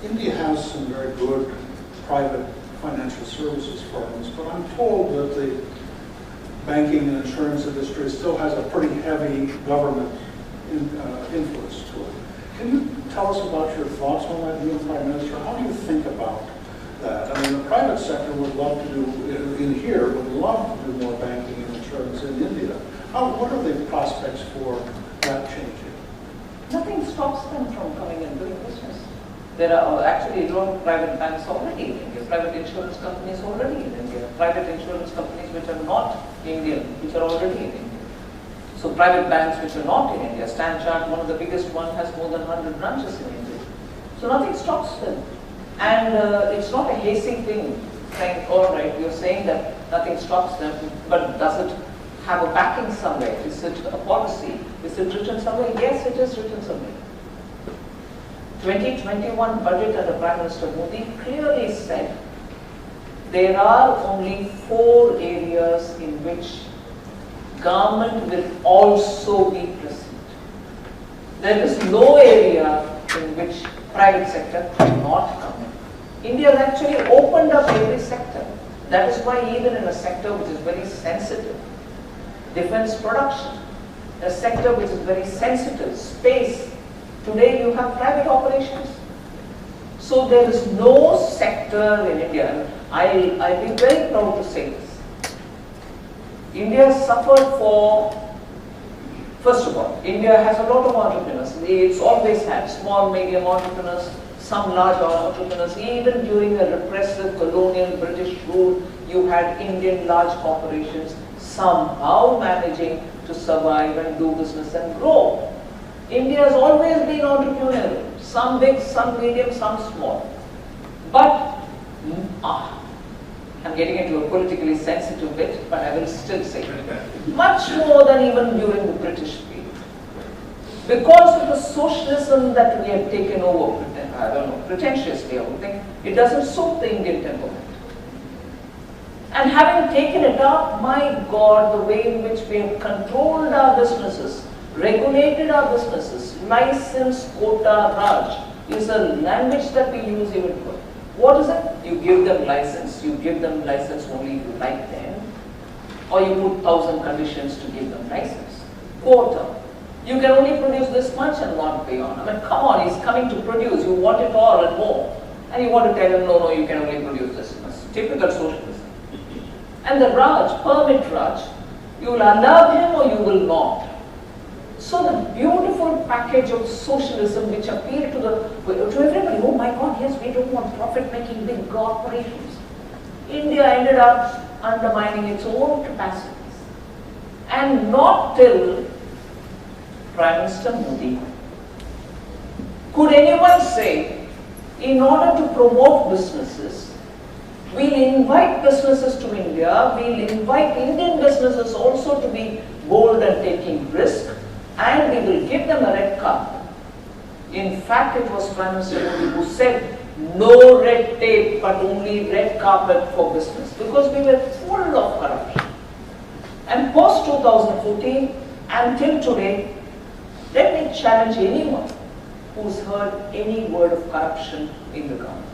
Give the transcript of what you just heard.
India has some very good private financial services firms, but I'm told that the banking and insurance industry still has a pretty heavy government influence to it. Can you tell us about your thoughts on that, new Prime Minister? How do you think about that? I mean, the private sector would love to do, in here, would love to do more banking and insurance in India. What are the prospects for that changing? Nothing stops them from coming and doing business. There are actually a lot of private banks already in India, private insurance companies already in India, private insurance companies which are not Indian, which are already in India. So private banks which are not in India, Stanchart, one of the biggest one, has more than 100 branches in India. So nothing stops them. And it's not a hasty thing saying, all right, you're saying that nothing stops them, but does it have a backing somewhere? Is it a policy? Is it written somewhere? Yes, it is written somewhere. 2021 budget under Prime Minister Modi clearly said there are only 4 areas in which government will also be present. There is no area in which private sector cannot come in. India has actually opened up every sector. That is why even in a sector which is very sensitive, defense production, a sector which is very sensitive, space, today you have private operations. So there is no sector in India, and I'll be very proud to say this. India suffered for, first of all, India has a lot of entrepreneurs. It's always had small, medium entrepreneurs, some large entrepreneurs. Even during the repressive colonial British rule, you had Indian large corporations somehow managing to survive and do business and grow. India has always been entrepreneurial, some big, some medium, some small. But, I'm getting into a politically sensitive bit, but I will still say, much more than even during the British period. Because of the socialism that we have taken over, I don't know, pretentiously I would think, it doesn't suit the Indian temperament. And having taken it up, my God, the way in which we have controlled our businesses, regulated our businesses, license, quota, Raj, is a language that we use even today. What is it? You give them license only if you like them, or you put 1,000 conditions to give them license. Quota. You can only produce this much and not beyond. I mean, come on, he's coming to produce, you want it all and more. And you want to tell him, no, you can only produce this much. Typical socialism. And the Raj, permit Raj, you will allow him or you will not. So the beautiful package of socialism which appealed to everybody, oh my God, yes, we don't want profit-making big corporations. India ended up undermining its own capacities. And not till Prime Minister Modi could anyone say, in order to promote businesses, we'll invite businesses to India, we'll invite Indian businesses also to be bold and taking risk, and we will give them a red carpet. In fact, it was Prime Minister Modi who said, no red tape, but only red carpet for business, because we were full of corruption. And post 2014, until today, let me challenge anyone who's heard any word of corruption in the government.